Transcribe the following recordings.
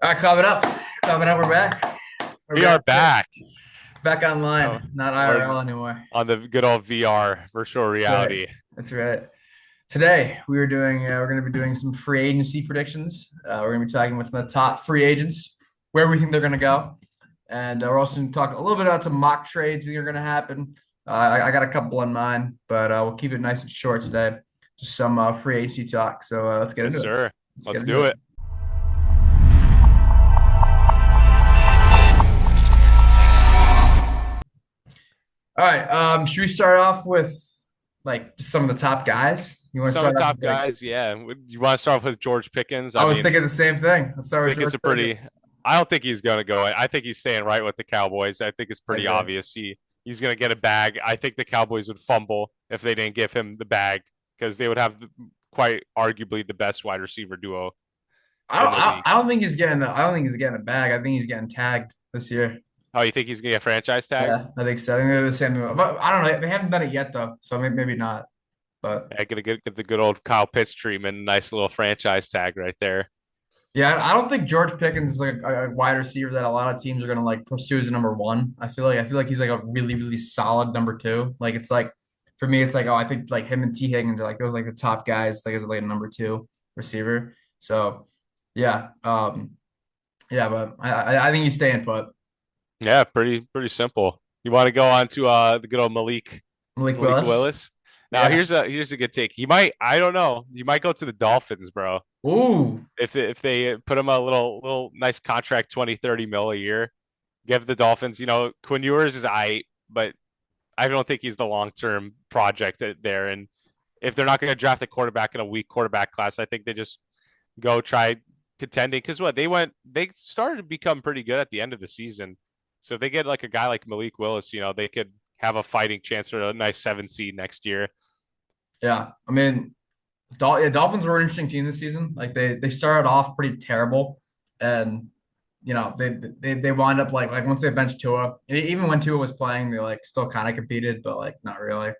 All right, clap it up. Clap it up. We're back. We're We are back. back. Back Oh, online, not we're IRL anymore. on the good old VR, virtual That's right. reality. That's right. Today we're going to be doing some free agency predictions. We're going to be talking about some of the top free agents, where we think they're going to go, and we're also going to talk a little bit about some mock trades we think are going to happen. I got a couple in mind, but we'll keep it nice and short today. Just some free agency talk. So let's get Yes, into it. sir. Let's get Let's into do it. it. All right. Should we start off with like some of the top guys? You want to Some of start the off top with like guys, yeah. You want to start off with George Pickens? I I was mean, thinking the same thing. Let's start I with think it's George a Pickens. pretty. I don't think he's going to go. I think he's staying right with the Cowboys. I think it's I pretty agree. obvious. He's going to get a bag. I think the Cowboys would fumble if they didn't give him the bag because they would have quite arguably the best wide receiver duo in the league. I don't think he's getting. I don't think he's getting a bag. I think he's getting tagged this year. Oh, you think he's going to get franchise tagged? Yeah, I think so. I think they're the same. But I don't know. They haven't done it yet though, so maybe not. But Yeah, going to get the good old Kyle Pitts treatment. Nice little franchise tag right there. yeah, I don't think George Pickens is like a wide receiver that a lot of teams are gonna like pursue as a number one. I feel like he's like a really solid number two. Like it's like for me, it's like I think like him and T Higgins are like those like the top guys like as like a number two receiver. So yeah, yeah, but I think he's staying put. Yeah, pretty simple. You want to go on to the good old Malik Malik Willis. Willis. Now Yeah. here's a good take. He might, I don't know, he might go to the Dolphins, bro. Ooh. If they put him a little nice contract, 20, 30 mil a year, give the Dolphins, Quinn Ewers is but I don't think he's the long-term project there. And if they're not going to draft a quarterback in a weak quarterback class, I think they just go try contending. Because they started to become pretty good at the end of the season. So if they get like a guy like Malik Willis, they could have a fighting chance for a nice 7 seed next year. Yeah. I mean, Dolphins were an interesting team this season. Like they started off pretty terrible, and they wind up like once they benched Tua, even when Tua was playing, they like still kind of competed, but like not really.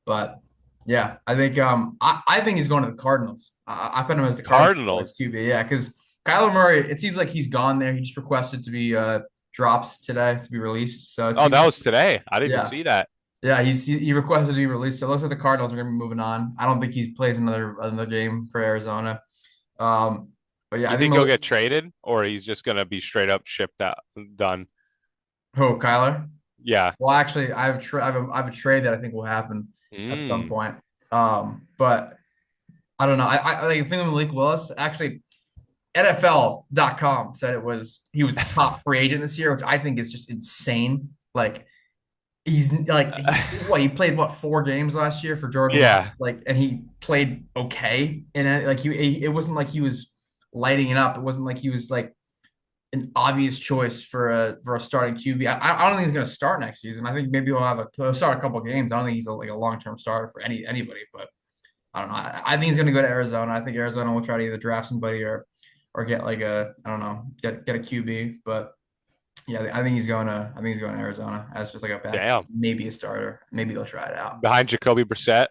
But yeah, I think he's going to the Cardinals. I put him as the Cardinals like Cardinals. QB. Yeah, because Kyler Murray, it seems like he's gone there. He just requested to be drops today to be released. So it Oh, seems that was today. I didn't even yeah. see that. Yeah, he requested to be released. So it looks like the Cardinals are going to be moving on. I don't think he plays another game for Arizona. Um, but yeah, I You think think he'll get traded, or he's just gonna be straight up shipped out, done? who Kyler. Yeah. Well, actually, I have a trade that I think will happen at some Mm. point. But I don't know. I think of Malik Willis. Actually, NFL.com said he was the top free agent this year, which I think is just insane. Like he's like he played what 4 games last year for Jordan Love, Yeah. like, and he played okay in it. Like it wasn't like he was lighting it up. It wasn't like he was like an obvious choice for a starting QB. I don't think he's gonna start next season. I think maybe he'll start a couple of games. I don't think he's like a long term starter for anybody, but I don't know. I think he's gonna go to Arizona. I think Arizona will try to either draft somebody or get like a I don't know get a QB, but. Yeah, I think he's going to Arizona as just like a backup, Damn. maybe a starter. Maybe they'll try it out. Behind Jacoby Brissett.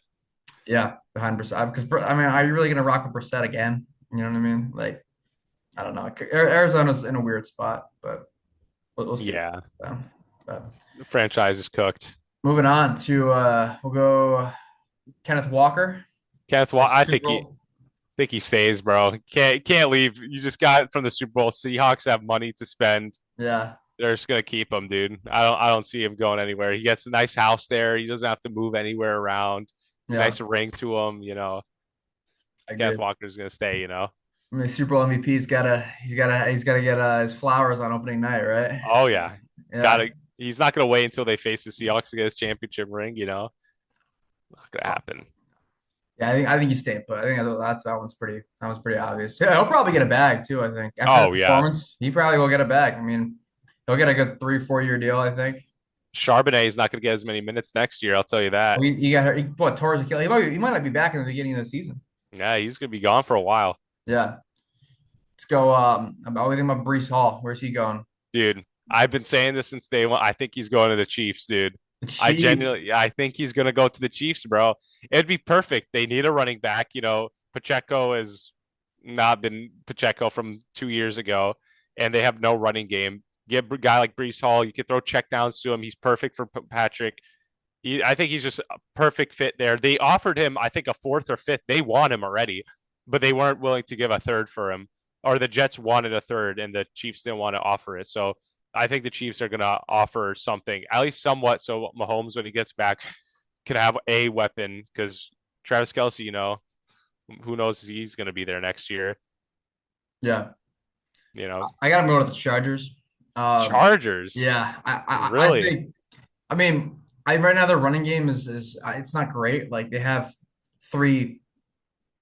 Yeah, behind Brissett because I mean, are you really gonna rock with Brissett again? You know what I mean? Like, I don't know. Arizona's in a weird spot, but we'll see. Yeah. So, but The franchise is cooked. moving on to we'll go Kenneth Walker, Kenneth Watt, I Super Bowl. think he stays, bro. Can't leave. You just got from the Super Bowl. Seahawks have money to spend. Yeah, They're just gonna keep him, dude. I don't see him going anywhere. He gets a nice house there. He doesn't have to move anywhere around. yeah, Nice ring to him, I Kenneth agree. Walker's gonna stay. I mean, Super Bowl MVP's gotta get his flowers on opening night, right? Oh yeah. Yeah. Gotta he's not gonna wait until they face the Seahawks to get his championship ring. Not gonna happen. Yeah, I think he's staying put. I think that one's pretty obvious. Yeah, he'll probably get a bag too. I think after that Oh yeah. performance, he probably will get a bag. I mean, he'll get a good 3 4 year deal. I think. Charbonnet is not gonna get as many minutes next year, I'll tell you that. He got hurt. What tore his Achilles? He might not be back in the beginning of the season. Yeah, he's gonna be gone for a while. Yeah, let's go. What do you think about Brees Hall? Where's he going? Dude, I've been saying this since day one. I think he's going to the Chiefs, dude. The Chiefs. I think he's gonna go to the Chiefs, bro. It'd be perfect. They need a running back. Pacheco has not been Pacheco from 2 years ago. and they have no running game. Get a guy like Brees Hall. You can throw checkdowns to him. He's perfect for Patrick. I think he's just a perfect fit there. They offered him, I think, a fourth or fifth. They want him already, but they weren't willing to give a third for him. Or the Jets wanted a third, and the Chiefs didn't want to offer it. So I think the Chiefs are going to offer something, at least somewhat, so Mahomes, when he gets back, can have a weapon. Because Travis Kelce, who knows if he's going to be there next year. Yeah. You know, I got to go to the Chargers. Chargers, Yeah, I really? think. I mean, right now their running game is it's not great. Like they have three,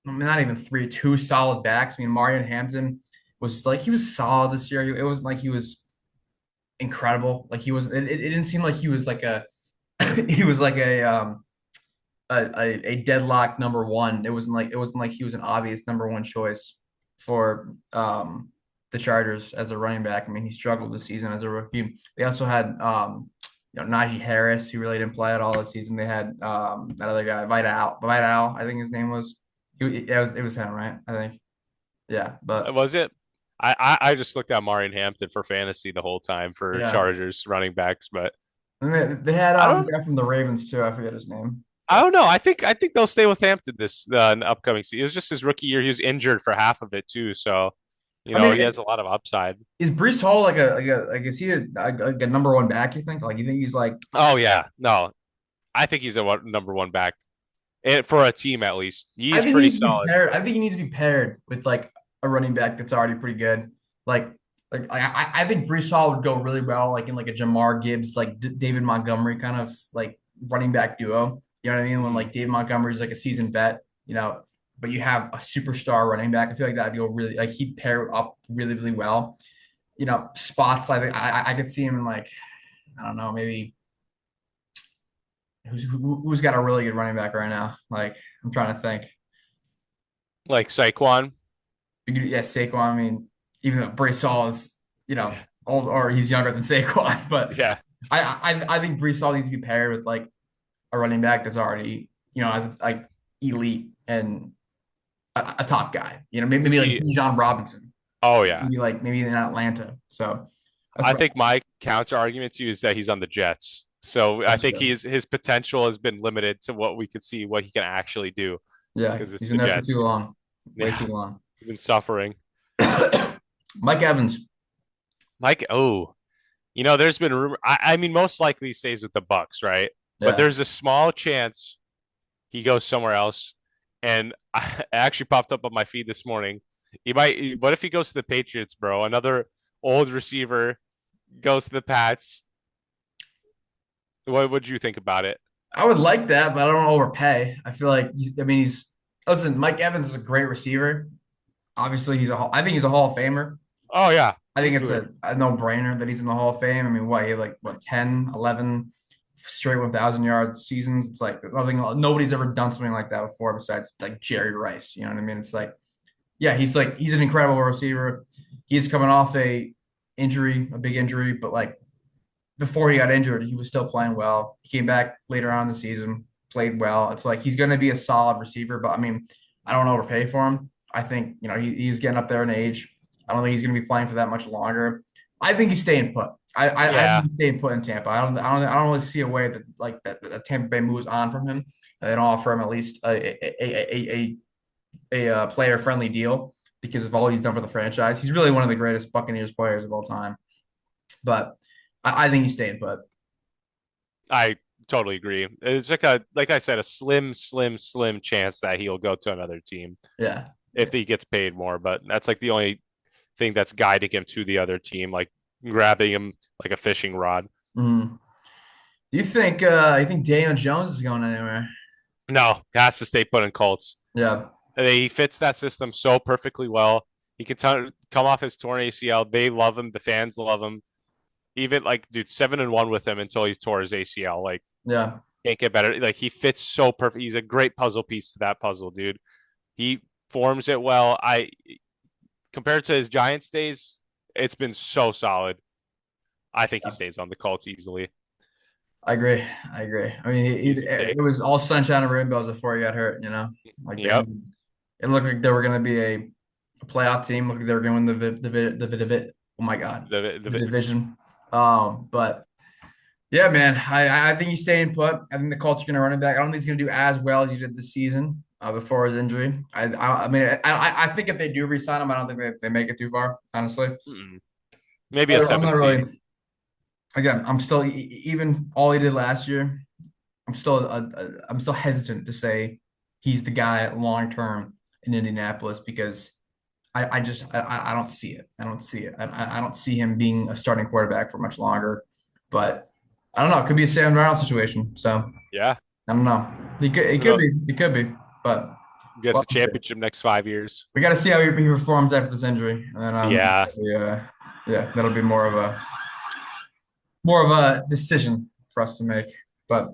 I mean, not even three, two solid backs. I mean, Marion Hampton was like he was solid this year. It wasn't like he was incredible. Like he was. It didn't seem like he was like a he was like a deadlock number one. It wasn't like he was an obvious number one choice for the Chargers as a running back. I mean, he struggled this season as a rookie. They also had Najee Harris, who really didn't play at all this season. They had that other guy, Vidal, I think his name was. It was him, right? I think. Yeah, but Was it? I just looked at Marion Hampton for fantasy the whole time for yeah. Chargers running backs, but And they had I the don't guy from the Ravens too. I forget his name. I But don't know. I think they'll stay with Hampton this in the upcoming season. It was just his rookie year. He was injured for half of it too, so I mean, he has a lot of upside. is Brees Hall like is he a number one back? You think? Like you think he's like Oh yeah, no, I think he's a number one back, and for a team at least, I he's think he pretty needs to be solid. paired. I think he needs to be paired with like a running back that's already pretty good. Like, I think Brees Hall would go really well like in like a Jamar Gibbs, like David Montgomery kind of like running back duo. You know what I mean? When Mm. like David Montgomery's like a seasoned vet, but you have a superstar running back. I feel like that'd go really like he'd pair up really, really well. Spots like I could see him in like I don't know, maybe who's got a really good running back right now? Like I'm trying to think. Like Saquon, Yeah, Saquon. I mean, even though Brees Hall is, old or he's younger than Saquon, but yeah, I think Brees Hall needs to be paired with like a running back that's already, like elite and a top guy. Maybe like see, Bijan Robinson, oh yeah, maybe in Atlanta. So that's I what think my counter argument to you is that he's on the Jets. So I that's think true. his potential has been limited to what we could see, what he can actually do, Yeah, because it's he's been the there for Jets. too long, way Yeah, too long. he's been suffering. Mike Evans. Mike, oh, there's been rumor. I mean, most likely he stays with the Bucks, right? But Yeah, there's a small chance he goes somewhere else. And it actually popped up on my feed this morning. He might. What if he goes to the Patriots, bro? Another old receiver goes to the Pats. What would you think about it? I would like that, but I don't overpay. I feel like listen. Mike Evans is a great receiver. Obviously, I think he's a Hall of Famer. Oh yeah, I think it's easily. a no-brainer that he's in the Hall of Fame. I mean, he had like what 10, 11 straight 1,000-yard seasons. It's like nobody's ever done something like that before besides like Jerry Rice. You know what I mean? It's like, yeah, he's an incredible receiver. He's coming off a big injury, but like before he got injured, he was still playing well. He came back later on in the season, played well. It's like he's going to be a solid receiver, but I mean, I don't overpay for him. I think, he's getting up there in age. I don't think he's going to be playing for that much longer. I think he's staying put. I think Yeah, he's staying put in Tampa. I don't really see a way that like that Tampa Bay moves on from him. They don't offer him at least a player friendly deal because of all he's done for the franchise. He's really one of the greatest Buccaneers players of all time. But I think he's staying put. I totally agree. It's like I said, a slim, slim, slim chance that he'll go to another team Yeah. if he gets paid more. But that's like the only thing that's guiding him to the other team, like grabbing him like a fishing rod. Mm. Do you think Daniel Jones is going anywhere? No, has to stay put in Colts. Yeah. He fits that system so perfectly well. He can come off his torn ACL. They love him. The fans love him. Even like, dude, 7-1 with him until he tore his ACL. Like, Yeah. can't get better. Like, he fits so perfect. He's a great puzzle piece to that puzzle, dude. He forms it well. Compared to his Giants days, it's been so solid. I think he Yeah. stays on the Colts easily. I agree. I agree. I mean, Easy it take. was all sunshine and rainbows before he got hurt. Like Yep. it looked like they were going to be a playoff team. Looked like they were going to win Oh my God, the The division. But yeah, man, I think he's staying put. I think the Colts are going to run it back. I don't think he's going to do as well as he did this season before his injury. I mean, I think if they do re-sign him, I don't think they make it too far, honestly. maybe a I'm seven not seed. really. Again, I'm still even all he did last year. I'm still hesitant to say he's the guy long term in Indianapolis because I don't see it. I don't see it. I don't see him being a starting quarterback for much longer. But I don't know. It could be a Sam Darnold situation. So Yeah, I don't know. He could. It who could knows? be. It could be. But Gets we'll a have to see. championship next 5 years. We got to see how he performs after this injury, and then Yeah. yeah, that'll be more of a decision for us to make. But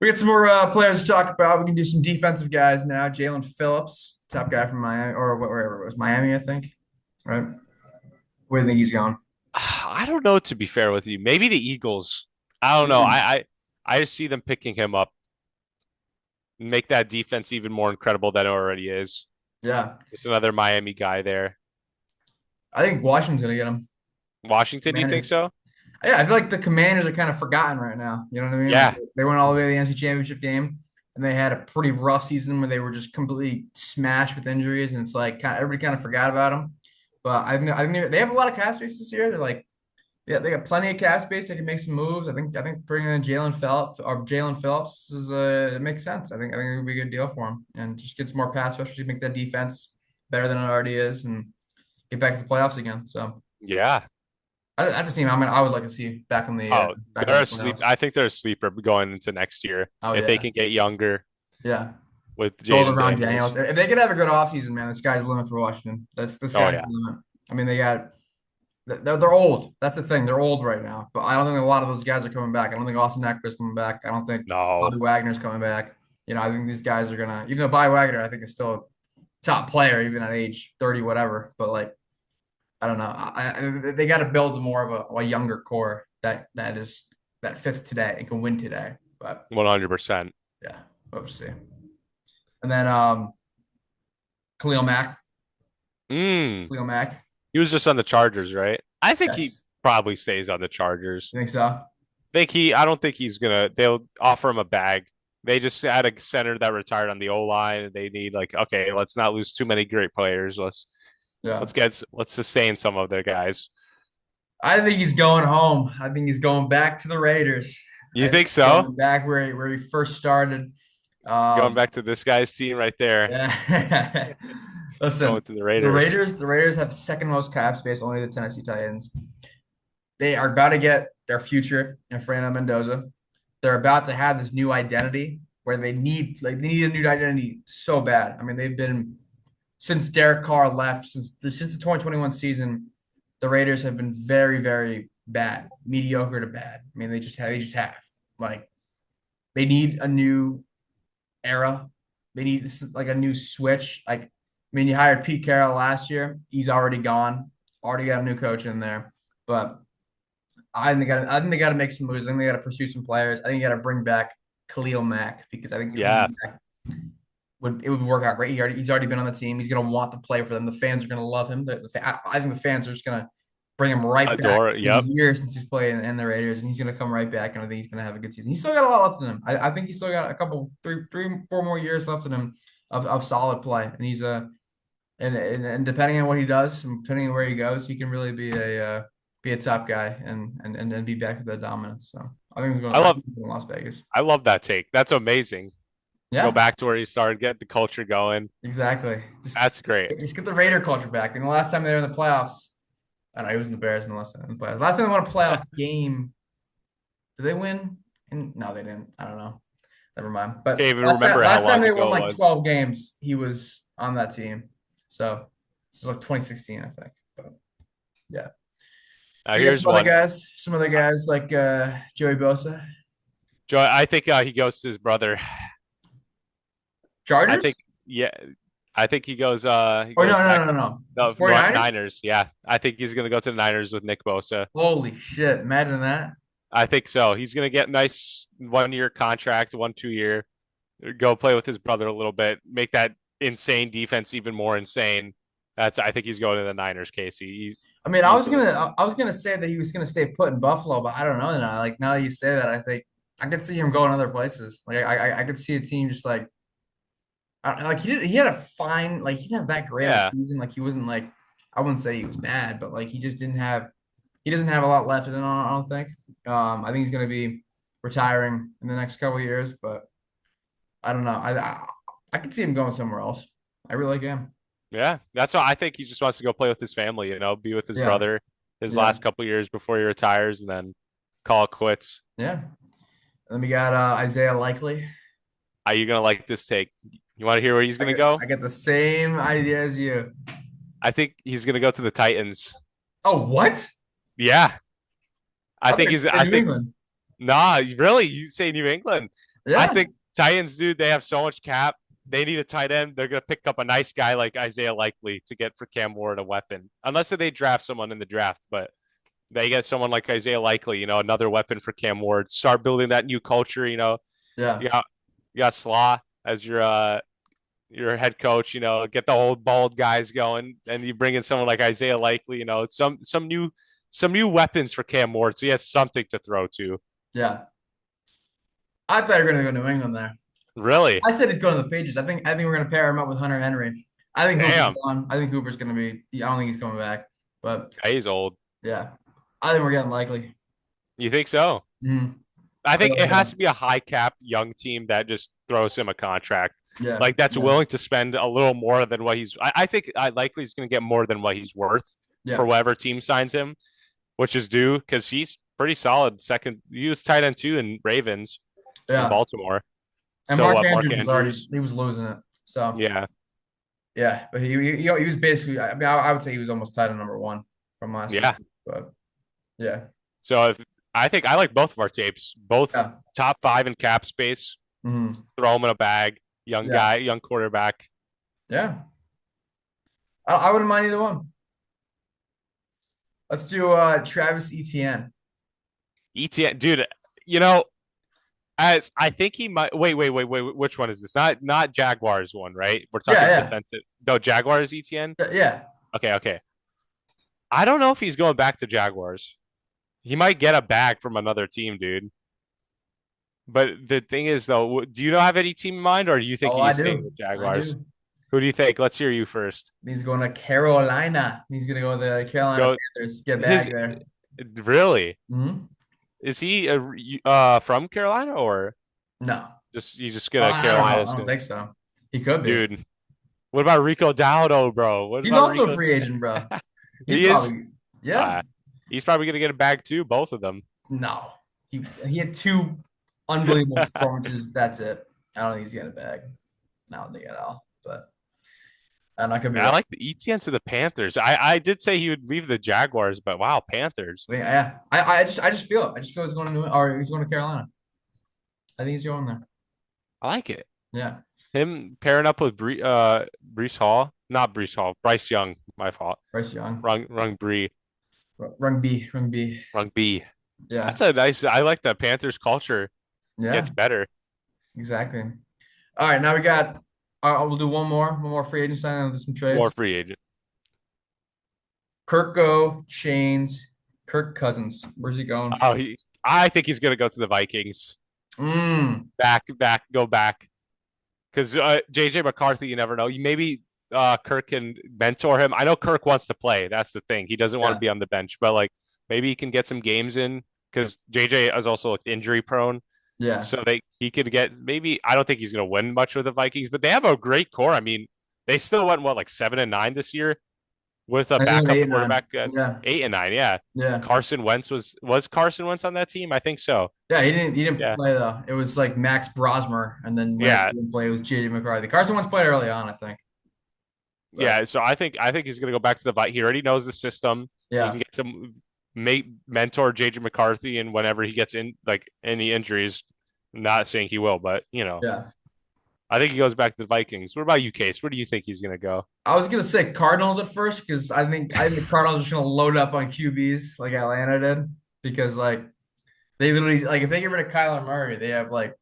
we got some more players to talk about. We can do some defensive guys now. Jalen Phillips, top guy from Miami, or wherever it was, Miami, I think. Right? Where do you think he's going? I don't know, to be fair with you. Maybe the Eagles. I don't know. Mm, I just see them picking him up, make that defense even more incredible than it already is. yeah, Just another Miami guy there. I think Washington's gonna get him. Washington, you think Commanders. so? Yeah, I feel like the Commanders are kind of forgotten right now. You know what I mean? Like Yeah. they went all the way to the NC Championship game, and they had a pretty rough season where they were just completely smashed with injuries, and it's like everybody kind of forgot about them. But I think they have a lot of cap space this year. They're like, yeah, they got plenty of cap space. They can make some moves. I think bringing in Jalen Phillips is it makes sense. I think it would be a good deal for him, and just get some more pass rushers to make that defense better than it already is, and get back to the playoffs again. So. Yeah. That's a team I would like to see Oh, back in they're the asleep. playoffs. I think they're a sleeper going into next year Oh if they yeah, can get younger yeah. with Build Jaden around Daniels. Daniels. If they could have a good offseason, man, the sky's the limit for Washington. That's the Oh sky's yeah. the limit. I mean, they're old. That's the thing. They're old right now. But I don't think a lot of those guys are coming back. I don't think Austin Eckler's coming back. I don't think Bobby No. Wagner's coming back. You know, I think these guys are gonna. Even though Bobby Wagner, I think is still a top player, even at age 30, whatever. But like, I don't know. They got to build more of a younger core that fits today and can win today. But 100%. yeah, we'll see. And then Khalil Mack, Mm. Khalil Mack. He was just on the Chargers, right? I think he Yes, probably stays on the Chargers. you think so? I don't think he's gonna they'll offer him a bag. They just had a center that retired on the O line. They need like, okay, let's not lose too many great players. Yeah. Let's sustain some of their guys. I think he's going home. I think he's going back to the Raiders. You I think think he's so? going back where he first started. Going Um, back to this guy's team right there, yeah. going Listen, to the Raiders. The Raiders have second most cap space, only the Tennessee Titans. They are about to get their future in Fernando Mendoza. They're about to have this new identity where they need a new identity so bad. I mean, they've been since Derek Carr left, since the 2021 season, the Raiders have been very, very bad, mediocre to bad. I mean, they just have like they need a new era. They need like a new switch. Like, I mean, you hired Pete Carroll last year. He's already gone. Already got a new coach in there. But I think they got to make some moves. I think they got to pursue some players. I think you got to bring back Khalil Mack because I think Khalil Yeah, Mack would work out great. He's already been on the team. He's gonna want to play for them. The fans are gonna love him. I think the fans are just gonna bring him right back. adore. It's been Yep. years since he's played in the Raiders, and he's gonna come right back. And I think he's gonna have a good season. He's still got a lot left in him. I think he's still got a couple, three, 4 more years left in him of solid play. And he's and depending on what he does, and depending on where he goes, he can really be a top guy and be back to that dominance. So I I love think he's going to Las Vegas. I love that take. That's amazing. Go Yeah. back to where he started, get the culture going. Exactly. That's great. Just get the Raider culture back. And the last time they were in the playoffs, I know he was in the Bears in the last time in the playoffs. Last time they won a playoff game, did they win? No, they didn't. I don't know. Never mind. Can't But even remember how last time long they won ago it like was. 12 games, he was on that team. So this is like 2016, I think. But yeah. Now We got here's one. some other guys like Joey Bosa. Joe, I think he goes to his brother. I Chargers? think yeah, I think he Or no, goes back. no. No, 49ers? Niners. Yeah, I think he's gonna go to the Niners with Nick Bosa. Holy shit. Imagine that. I think so. He's gonna get nice 1 year contract, 2 year. Go play with his brother a little bit, make that insane defense even more insane. I think he's going to the Niners, Casey. I mean, easily. I was gonna say that he was gonna stay put in Buffalo, but I don't know now. Like now that you say that, I think I could see him going other places. Like I could see a team just like like he had a fine like he didn't have that great of a Yeah, season. Like he wasn't like I wouldn't say he was bad, but like he just didn't have he doesn't have a lot left in him. I don't think. I think he's gonna be retiring in the next couple of years, but I don't know. I could see him going somewhere else. I really like him. yeah. That's why I think he just wants to go play with his family. Be with his Yeah, brother his yeah, last couple years before he retires, and then call it quits. yeah. And then we got Isaiah Likely. Are you gonna like this take? You want to hear where he's gonna go? I get the same idea as you. I think he's gonna go to the Titans. Oh, what? Yeah, I I thought think you he's. said I New think England. nah. Really, you say New England? I Yeah, think Titans, dude. They have so much cap. They need a tight end. They're gonna pick up a nice guy like Isaiah Likely to get for Cam Ward a weapon, unless they draft someone in the draft. But they get someone like Isaiah Likely, another weapon for Cam Ward. Start building that new culture. yeah, You got you got Slaw as your head coach. Get the old bald guys going, and you bring in someone like Isaiah Likely. Some new weapons for Cam Ward, so he has something to throw to. yeah. I thought you were gonna go New England there. Really, I said he's going to the Patriots. I think we're gonna pair him up with Hunter Henry. I think Hooper's damn, gone. I think Hooper's gonna be. I don't think he's coming back. But yeah, he's old. yeah, I think we're getting Likely. You think so? Mhm. I I think really it has do. to be a high cap young team that just throws him a contract. Yeah, Like that's yeah, willing to spend a little more than what he's. I think I likely he's going to get more than what he's worth for yeah, whatever team signs him, which is due because he's pretty solid. Second, he was tight end two in Ravens in yeah. Baltimore. And So Mark what? Mark Andrews was already Andrews? he was losing it. So Yeah, yeah, but he was basically. I mean, I would say he was almost tied to number one from last yeah. season. But yeah, So if I think I like both of our tapes, both yeah, top five in cap space. mhm, Throw him in a bag. Young yeah, guy, young quarterback. yeah. I wouldn't mind either one. Let's do Travis Etienne. ETN, dude. You know, as I think he might. Wait. Which one is this? Not Jaguars one, right? We're Yeah, talking yeah, defensive. No, Jaguars ETN. yeah. Okay. I don't know if he's going back to Jaguars. He might get a bag from another team, dude. But the thing is, though, do you not have any team in mind, or do you think Oh, I he's staying do. with I Jaguars? do. Who do you think? Let's hear you first. He's going to Carolina. He's going to go to the Carolina Go Panthers. Get a his bag there. really. Hmm. Is he from Carolina or No, just you just gonna I don't know. Carolina's I don't gonna think so. He could be. dude? What about Rico Dowdo, bro? What He's about also a Rico? free agent, bro. He's He is. probably yeah. Uh, he's probably gonna get a bag too, both of them. No, he had two unbelievable performances. That's it. I don't think he's getting a bag. I don't think at all. But and I could be I wrong. like the ETN to the Panthers. I did say he would leave the Jaguars, but wow, Panthers. Yeah, I just feel it. I just feel he's going to New or he's going to Carolina. I think he's going there. I like it. Yeah, Him pairing up with Brees Hall, not Brees Hall, Bryce Young. My fault. Bryce Young, Rung Bree, Rung B. Rung B. Yeah, That's a nice. I like the Panthers culture yeah, gets better. exactly. All right, now we got. We'll do one more free agent signing. We'll do some More trades. free agent. Chains, Kirk Cousins. Where's he going? Oh, I think he's gonna go to the Vikings. Mm, Go back. Because JJ McCarthy, you never know. Maybe Kirk can mentor him. I know Kirk wants to play. That's the thing. He doesn't want to yeah, be on the bench, but like maybe he can get some games in because JJ is also like injury prone. yeah. So he could get maybe. I don't think he's going to win much with the Vikings, but they have a great core. I mean, they still went what like 7-9 this year with a I think backup 8 and 9. quarterback at Yeah, 8-9. Yeah, yeah. Carson Wentz was Carson Wentz on that team. I think so. Yeah, he didn't Yeah, play though. It was like Max Brosmer, and then whenever yeah. he didn't play, it was JD McCarthy. Carson once played early on, I think. But Yeah, so I think he's going to go back to the He already knows the system. He yeah, can get some mentor JJ McCarthy, and whenever he gets in like any injuries, not saying he will, but yeah. I think he goes back to the Vikings. What about you, Case? Where do you think he's going to go? I was gonna say Cardinals at first because I think the Cardinals are just gonna load up on QBs like Atlanta did because like they literally like if they get rid of Kyler Murray, they have like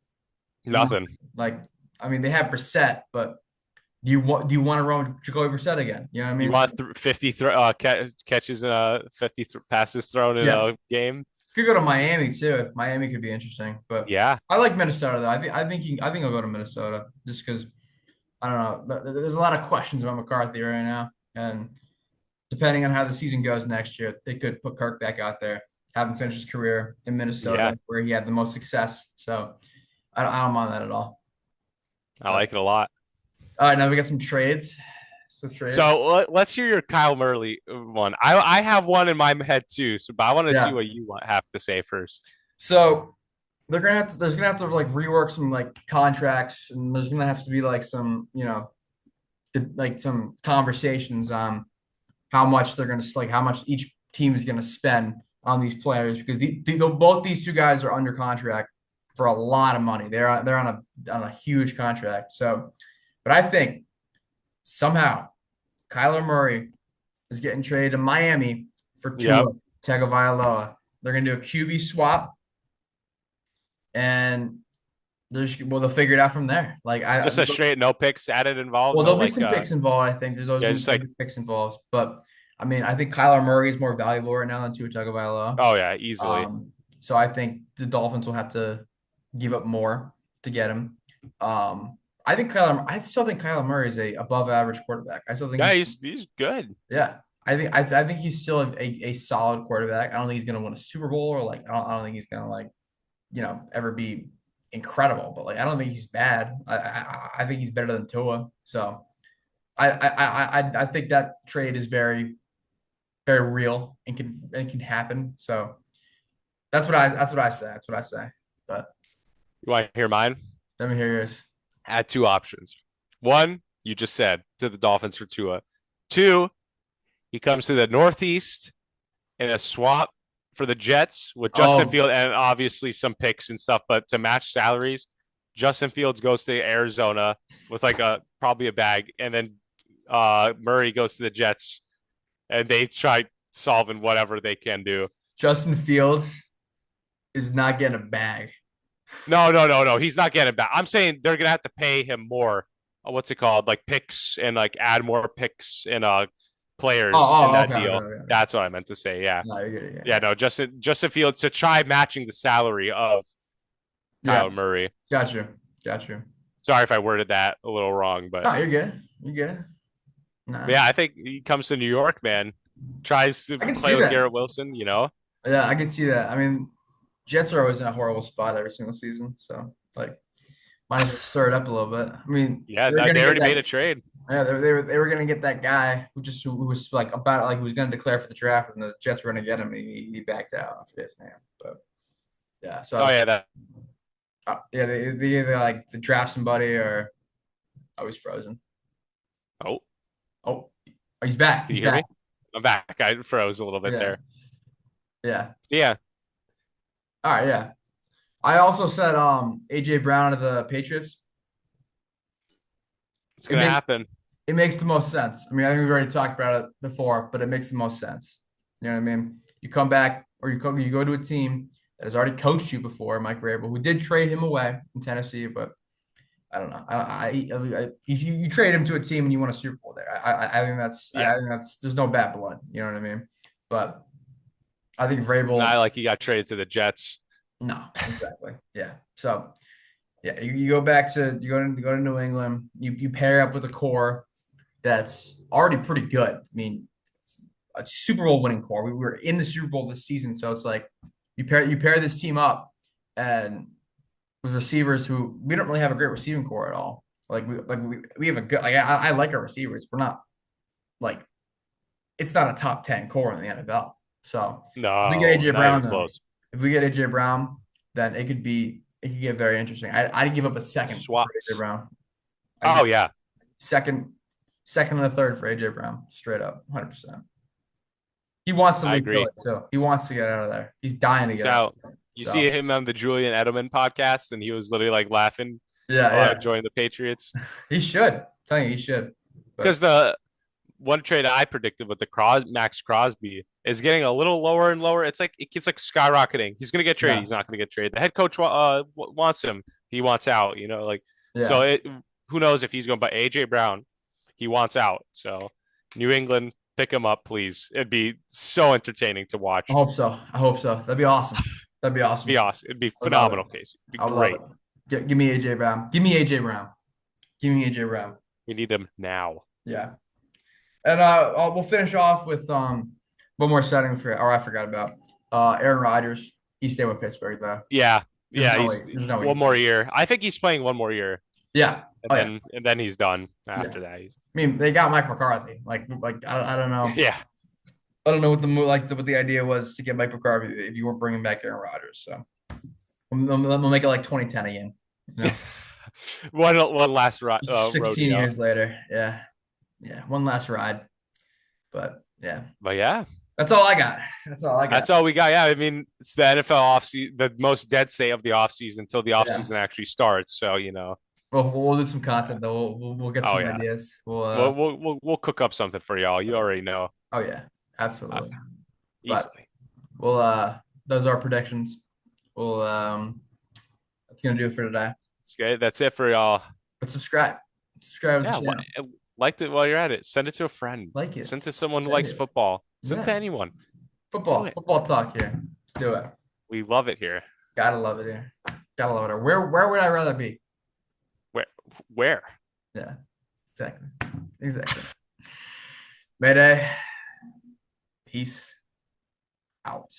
Nothing. like I mean they have Brissett, but Do you want to run with Jacoby Brissett again? You know what I You mean? So, want 50 catches and 50 passes thrown in yeah, a game? could go to Miami too. Miami could be interesting, but Yeah, I like Minnesota though. I think I'll go to Minnesota just because I don't know. There's a lot of questions about McCarthy right now, and depending on how the season goes next year, they could put Kirk back out there, have him finish his career in yeah, Minnesota where he had the most success. So I don't mind that at all. I But like it a lot. all right, now we got some trades. So trade. So let's hear your Kyle Murray one. I have one in my head too. So, but I want to see Yeah. what you have to say first. So there's gonna have to like rework some like contracts, and there's gonna have to be like some like some conversations on how much they're gonna like how much each team is gonna spend on these players because both these two guys are under contract for a lot of money. They're on a huge contract. So, but I think somehow Kyler Murray is getting traded to Miami for Yep, Tua Tagovailoa. They're gonna do a QB swap, and they'll figure it out from there. Like just a straight no picks added involved. well, No there'll be like some picks involved. I think there's always yeah, gonna just like be picks involved, but I mean, I think Kyler Murray is more valuable right now than Tua Tagovailoa. oh yeah, easily. So I think the Dolphins will have to give up more to get him. I still think Kyler Murray is a above average quarterback. I still think Yeah, he's he's good. yeah. I think he's still a solid quarterback. I don't think he's gonna win a Super Bowl or like I don't think he's gonna like ever be incredible, but like I don't think he's bad. I think he's better than Tua. So I think that trade is very very real and can happen. So that's what I say. That's what I say. But You want to hear mine? let me hear yours. Had two options. One, you just said to the Dolphins for Tua. Two, he comes to the Northeast in a swap for the Jets with Justin Oh, Field and obviously some picks and stuff, but to match salaries, Justin Fields goes to Arizona with like a probably a bag, and then Murray goes to the Jets, and they try solving whatever they can do. Justin Fields is not getting a bag. No, no, no, no. He's not getting back. I'm saying they're gonna have to pay him more. What's it called? Like picks and like add more picks and Oh, players in oh, that okay, okay, deal. okay, okay. That's what I meant to say. Yeah. No, you're good. Yeah, Yeah, no, Justin Fields to try matching the salary of yeah. Kyler Murray. Got you. Got you. Sorry if I worded that a little wrong, but No, you're good. You're good. Nah, yeah, I think he comes to New York, man. Tries to I can play see with that. Garrett Wilson, you know? Yeah, I can see that. I mean, Jets are always in a horrible spot every single season, so like might as well stir it up a little bit. I mean, Yeah, they're gonna they get already made that. a trade. Yeah, they were gonna get that guy who was like about like who was gonna declare for the draft, and the Jets were gonna get him. And he backed out after this man, but yeah. Oh So yeah, that yeah, they either like to draft somebody or oh he's frozen. oh, Oh, he's back. can He's you hear back. me? I'm back. I froze a little bit Yeah, there. yeah. Yeah, All right, yeah. I also said AJ Brown to the Patriots. it's It gonna makes happen. it makes the most sense. I mean, I think we've already talked about it before, but it makes the most sense. You know what I mean? You come back or you go to a team that has already coached you before, Mike Vrabel, who did trade him away in Tennessee, but I don't know. If you trade him to a team and you won a Super Bowl there, I think that's Yeah. there's no bad blood. You know what I mean? But I think Not Vrabel, like he got traded to the Jets. no, exactly. Yeah. So yeah, you go back to you go to New England, you pair up with a core that's already pretty good. I mean, a Super Bowl winning core. We were in the Super Bowl this season, so it's like you pair this team up and with receivers who we don't really have a great receiving core at all. We have a good like I like our receivers. We're not like it's not a top 10 core in the NFL. So if we get No, AJ not even Brown though, close. if we get AJ Brown, then it could get very interesting. I'd give up a second for AJ Swaps. Brown. I Oh give yeah. second, second and a third for AJ Brown, straight up, 100%. He wants to I leave Philly agree. too. He wants to get out of there. He's dying to get out. So you see So him on the Julian Edelman podcast, and he was literally like laughing yeah, about yeah, joining the Patriots he should. I'm telling you, he should. because But the one trade I predicted with the Max Crosby is getting a little lower and lower. It's like it gets like skyrocketing. He's gonna get traded. yeah, He's not gonna get traded. The head coach wants him. He wants out. You know, like so. yeah, It who knows if he's going. But AJ Brown. he wants out. So New England, pick him up, please. It'd be so entertaining to I watch. hope so. I hope so. That'd be awesome. That'd be Be awesome. awesome. It'd be I would love it. phenomenal, Casey. It'd I be would love it. great. Give me AJ Brown. Give me AJ Brown. Give me AJ Brown. We need him now. Yeah. And we'll finish off with one more setting for or I forgot about. Aaron Rodgers. He stayed with Pittsburgh though. Yeah, There's yeah. no He's way. There's no way he one more leaves. year. I think he's playing one more year, Yeah. Oh yeah. and then he's done. Yeah. After that, he's I mean, they got Mike McCarthy. I don't know. yeah. I don't know what what the idea was to get Mike McCarthy if you weren't bringing back Aaron Rodgers. So we'll make it like 2010 again. You know, One last 16 rodeo. years later. Yeah, yeah, one last ride. But yeah, But yeah, that's all I got. That's all I got. that's all we got. Yeah, I mean, it's the NFL offseason, the most dead state of the offseason until the Yeah, offseason actually starts. So we'll do some content though. We'll get oh some yeah, ideas. we'll cook up something for y'all. You already know, Oh yeah, uh, absolutely. But easily. we'll those are our predictions. We'll that's gonna do it for today. It's good. That's it for y'all. But subscribe to the Yeah, channel. like it while you're at it. Send it to a friend. Like it. Send it to someone who Send likes it. football. Send it to Yeah. anyone. Do Football. it. Football talk here. Let's do it. We love it here. Gotta love it here. Gotta love it here. Where would I rather be? Where? Where? Yeah, exactly. Exactly. Mayday. Peace out.